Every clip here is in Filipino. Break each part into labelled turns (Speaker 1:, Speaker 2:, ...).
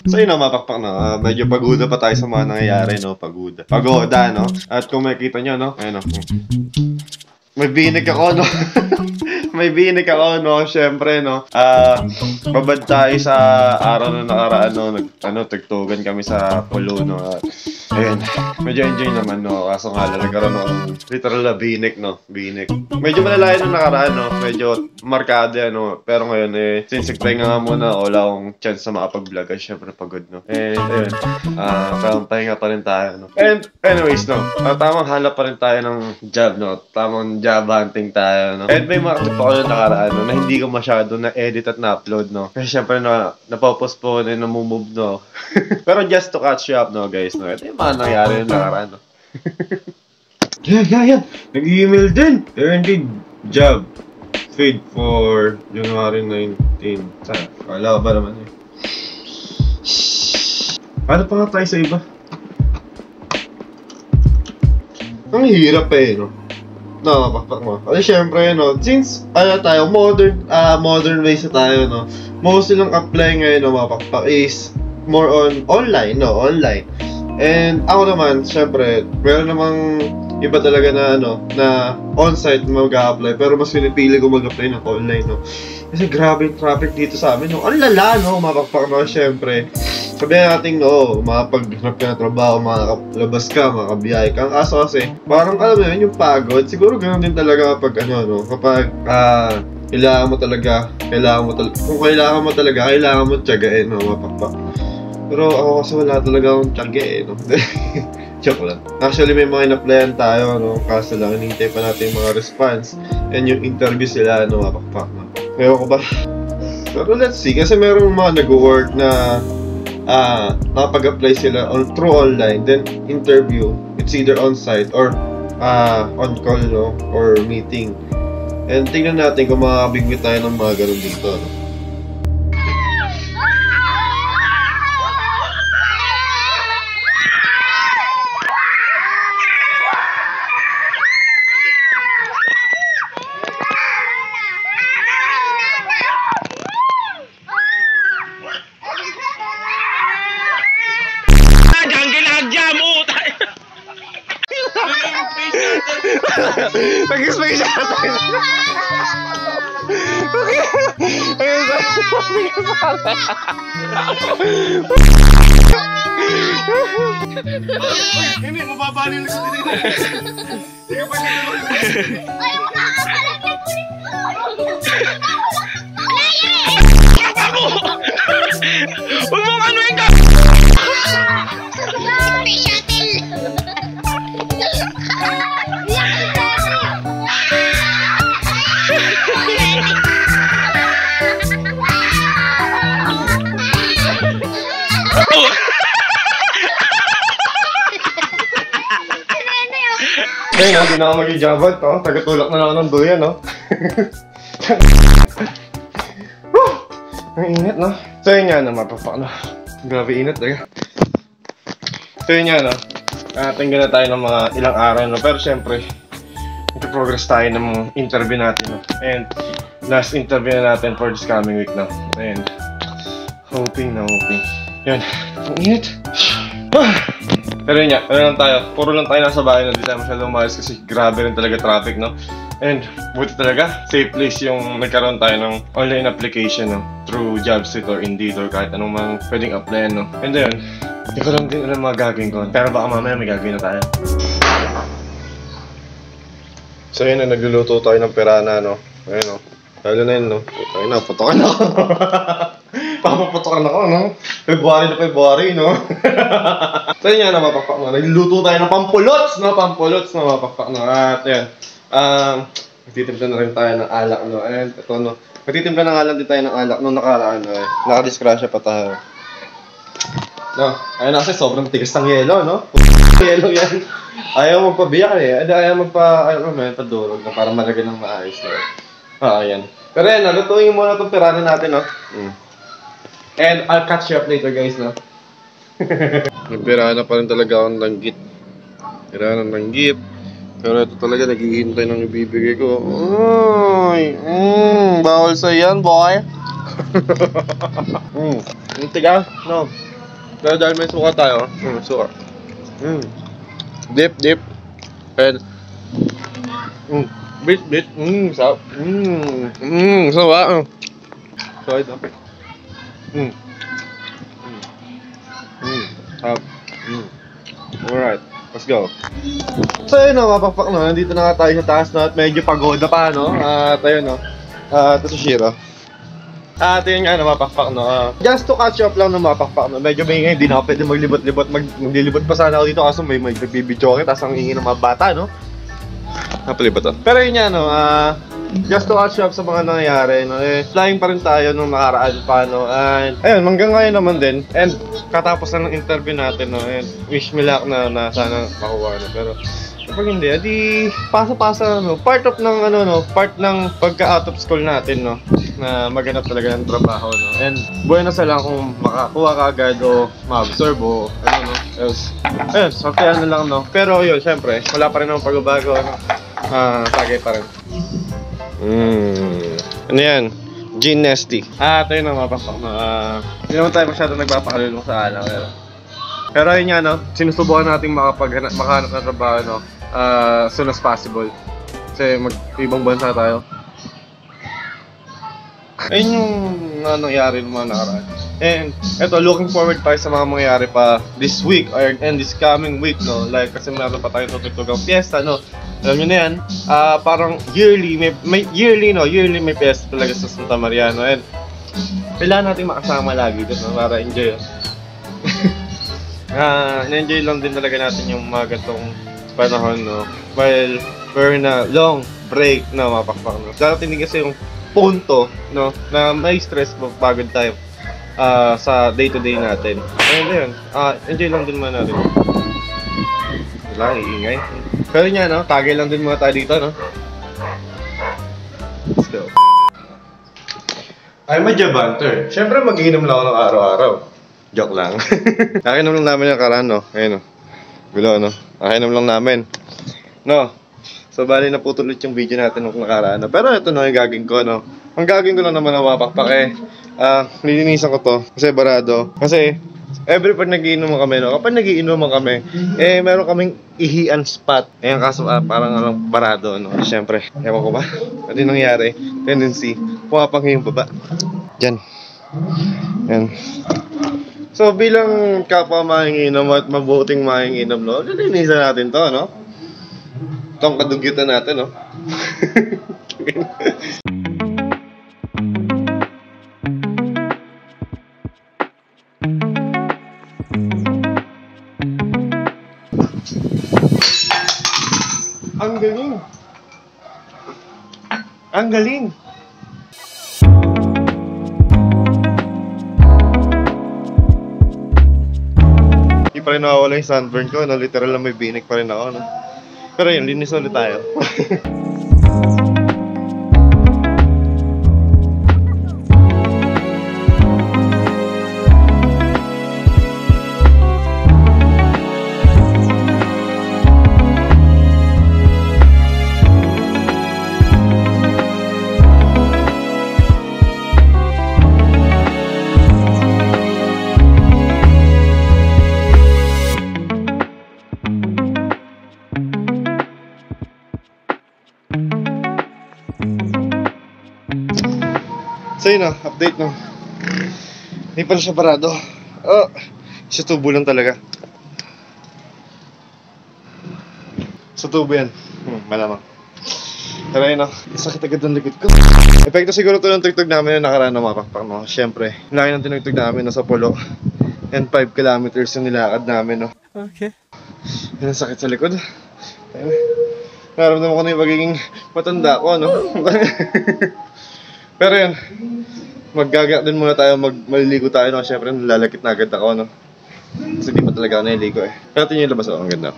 Speaker 1: So yun, mapakpak na. Medyo pagoda pa tayo sa mga nangyayari, no? Pagoda, no? At kung makikita nyo, no? Ayun, no? May binig ako, no? May binig ako, no? Siyempre, no? Babad tayo sa araw na nakaraan, no? Tugtugan kami sa pulo, no? Ayun, medyo enjoy naman, no? Kaso nga lang, nagkaroon ako ng literal na binig, no? Binig. Medyo malalayo nung nakaraan, no? Medyo markado yan, no? Pero ngayon, since nagpahinga nga muna, wala akong chance na makapag-vlog. Ay, syempre, pagod, no? And, ayun, parang pahinga pa rin tayo, no? And, anyways, no? Tamang hanap pa rin tayo ng job, no? Tamang job hunting tayo, no? And may mga clip ako yung nakaraan, no? Na hindi ko masyado na-edit at na-upload, no? Kasi syempre, napopostpone, namumove, no? Pero just to catch you up, no, guys, no? Ito yung mga nangyari yung nakaraan, no? Yan! Nag-email din! Guaranteed job. Paid for January 19. Saan? Wala ba naman eh? Paano pa nga tayo sa iba? Ang hirap eh, no? Nakapakpak mo. Kasi syempre, no? Since, tayo, modern ways na tayo, no? Most silang apply ngayon, no, mapakpak is more on online, no? Online. And ako naman, syempre, meron namang iba talaga na, na on-site mag-a-apply. Pero mas pinipili ko mag-apply ng online, no? Kasi grabe yung traffic dito sa amin, no? Ang lala, no? Mapakpak, no? Syempre, sabihin natin, no? Makapaghanap ka ng trabaho, makakalabas ka, makakabiyahe ka. Ang kaso kasi, parang alam mo yun, yung pagod. Siguro ganoon din talaga kapag, kapag, kailangan mo talaga, kung kailangan mo talaga, kailangan mo tiyagain, no? Mapakpak. Pero ako kasi wala talaga akong tiyaga no? Joke lang. Actually, may mga in-applyan tayo, no? Kaso lang, hinihintay pa natin yung mga response. And yung interview sila, mapakpak, no? Ewan ko ba? Pero let's see, kasi meron mga nag-work na nakapag-apply sila through online, then interview. It's either on-site or on-call, no? Or meeting. And tingnan natin kung makakabigmit tayo ng mga ganun dito, no? Nag-explain siya natin. Okay. Ayun sa hindi, mababali lang sa tinignan. Hindi ka pa siya. Huwag mo ano yung ka! Ngayon, hindi na ako mag-ijabot, no? Tagatulak na lang ako ng duyan, no? Ang init, no? So yun nga, mapapaka, no? Grabe init, talaga. So yun nga, no? Tingnan na tayo ng mga ilang araw, no? Pero syempre, progress tayo ng interview natin, no? And last interview na natin for this coming week, no? And hoping. Yun, ang init. Pero yun nga, puro lang tayo nasa bahay, no? Hindi tayo masyadong umayos kasi grabe rin talaga traffic, no? And buti talaga, safe place yung nagkaroon tayo ng online application, no? Through Jobstreet or Indeed or kahit anong mga pwedeng applyan, no? And then, hindi ko lang din alam mga gagawin ko. Pero baka mamaya may gagawin na tayo. So yun, nagluluto tayo ng pirana, no? Ayun, no? Lalo na yun, no? Ayun na, putokan ako. Papaputokan ako, no? February, no? So yun nga, mapakpak, no? Nagluluto tayo ng pampulots, no? Pampulots, no? Mapakpak, no? At yun, nagtitimpla na rin tayo ng alak, no? And ito, no? Nagtitimpla na nga lang din tayo ng alak nung nakaraan, no? Nakadiskrasya pa tayo. No? Ayun na kasi sobrang tigas ng yelo, no? Yelo yan. Ayaw magpabiyak eh. Ayaw magpadurog na para malagyan ng maayos, no? Ayan. Pero yan, lutuin muna itong pirana natin, no? And I'll catch you up later, guys, no? Pirana pa rin talaga akong langgit. Pirana ng langgit. Pero ito talaga, naghihintay ng ibibigay ko. Ay, bawal sa yan, boy. Yung tigas, no? Pero dahil may suka tayo, suka. Dip. And, bit. Sarap. Sarap. So, ito. Sarap. Alright, let's go. So yun o, mapakpak no, nandito na nga tayo sa taas no, at medyo pagoda pa no. At ayun no, ito si Shiro. At yun nga no, mapakpak no. Just to catch up lang no, mapakpak no. Medyo may hindi na ako pwede maglibot-libot. Maglilibot pa sana ako dito kaso may nagbibidyo ako. Tapos ang ingin ng mga bata no. Napalibot to. Pero yun nga no, just to catch up sa mga nangyayari no. Flying pa rin tayo nung nakaraan pa no. And ayun, hanggang ngayon naman din. And katapos na ng interview natin no. And wish me luck na sana makuha no. Pero kapag hindi, adi pasa-pasa no. Part of ng part ng pagka-out of school natin no. Na maghanap talaga ng trabaho no. And buena sa lang kung makakuha ka agad o ma-absorb o no. Ayun, sortehan na lang no. Pero yun, syempre, wala pa rin ng pagbabago no. Tagay pa rin. Ano yan? Gin Nesty. Ito yun ang mapapak no. Hindi naman tayo masyado nagpapakalulong sa alam. Pero yun nga no, sinusubukan natin makahanap ng trabaho no. As soon as possible. Kasi mag-ibang bansa tayo. Ayun yung nangyari ng mga nakaraan. And eto, looking forward pa sa mga mangyayari pa this week and this coming week no. Like kasi meron pa tayong tutugtugang fiesta no. Alam nyo na yan, parang yearly may fiesta talaga sa Santa Maria no. And kailangan natin makasama lagi dito no, para enjoy. Na-enjoy lang din talaga natin yung mga gantong panahon no. While we're in a long break na mapakpak no. Darating din kasi yung punto no na may stress pagod tayo sa day-to-day natin. Ayun na yun, enjoy lang din muna natin. Wala, iingay. Pero nga no, tagay lang din muna tayo dito no. Let's go. I'm a Jabanter. Siyempre mag-iinom lang ako ng araw-araw. Joke lang. Nakinom lang namin yung karan no. Ayun no. Gulo no. Nakinom lang namin. No. So bali na putol ulit yung video natin nung nakaraan no. Pero ito no yung gagawin ko no. Ang gagawin ko lang naman na mapakpak lilinisan ko to kasi barado. Kasi every pag nagiinom kami no, kapag nagiinom kami, meron kaming ihian spot. Ayun kaso parang barado no. Siyempre, ewan ko ba? Ano yung nangyari? Tendency, pumapang yung baba. Diyan. Yan. So bilang kapwa manginginom at mabuting manginginom no, lilinisan natin to no. Itong kadugyutan natin no. Ang galing. Ang galing. Hindi pa rin nakawala yung sunburn ko, no? Literal lang may binik pa rin ako, no? Pero yun, linis ulit tayo. So yun no, update no. Hindi pa na siya parado. Sa tubo lang talaga. Sa tubo yan. Malamang. Pero yun no, sakit agad ng likod ko. Epekto siguro to ng tugtog namin na nakaraan na mapakpak no. Siyempre, laki ng tinugtog namin no, sa Polo. And 5 kilometers yung nilakad namin no. Okay. Yan ang sakit sa likod. Naramdaman ko na yung pagiging matanda ko no. Pero yun, maggaga din muna tayo, maliligo tayo no. Siyempre nalalakit na agad ako no. Kasi di pa talaga ako naliligo eh. Pero tingin yung labas ako, ang ganda.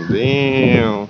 Speaker 1: Damn.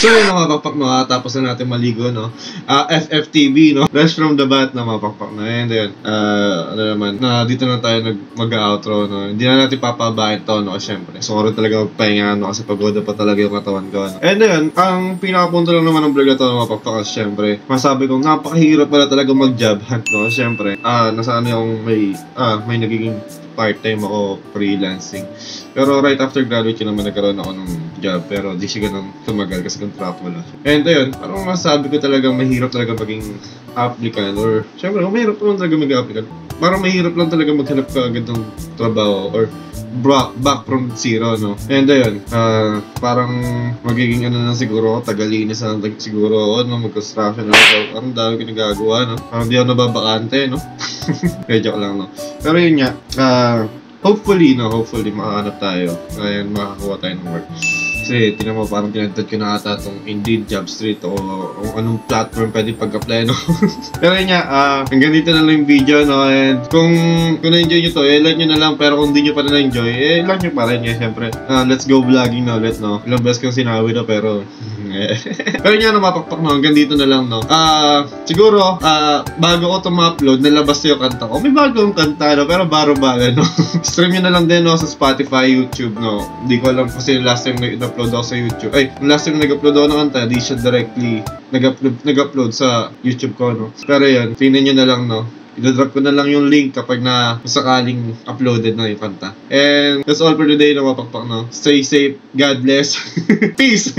Speaker 1: So yun na mga pakpak, no, tapos na natin maligo, no. FFTV, no, Fresh from the Bat na mga pakpak na. And then, ano naman, na dito na tayo mag-outro, no. Hindi na natin papabahin to, no, syempre. So, talaga magpahinga, no, kasi pagoda pa talaga yung katawan ko, no. And then, ang pinakapunto lang naman ng vlog na to, mga pakpak, syempre, masabi ko, napakahirap pala talaga mag-job hunt, no, syempre. Nasa ano yung may nagiging part-time ako, freelancing. Pero right after graduate yun naman nagkaroon ako ng job, pero di siya ganun tumagal kasi contract wala. And ayun, parang masabi ko talagang mahirap talaga maging applicant, or syempre mahirap naman talaga maging applicant. Parang mahirap lang talaga maghanap ka agad ng trabaho or back from zero, no? And ayun, parang magiging ano lang siguro, tagalinis na lang siguro ako, no? Mag-construction na ako. Parang dami ko nagagawa, no? Parang di ako nababakante, no? Kaya joke lang, no? Pero yun nga, hopefully makahanap tayo. Ngayon, makakuha tayo ng work. Kasi, tinan mo, parang tinagtad ko na ata itong Indeed, Jobstreet, o anong platform pwede pag-apply, no? Pero yun nga, hanggang dito na lang yung video, no? And kung na-enjoy nyo to, like nyo na lang. Pero kung di nyo pa na-enjoy, like nyo pa rin, syempre. Let's go vlogging na ulit, no? Ilang beses kong sinabi na, pero... Pero yun nga, mapakpak, no? Hanggang dito na lang, no? Siguro, bago ko ito ma-upload, nalabas na yung kanta ko. May bagong kanta, no? Pero baro-baro, no? Stream nyo na lang din, no? Sa Spotify, YouTube, no? Hindi ko alam kasi last time nag-upload ako sa YouTube. Last time nag-upload ako ng kanta, di siya directly nag-upload sa YouTube ko, no? Pero yun, tingnan nyo na lang, no? I-drop ko na lang yung link kapag na sakaling uploaded na yung kanta. And that's all for today, no? Mapakpak, no? Stay safe, God bless, peace!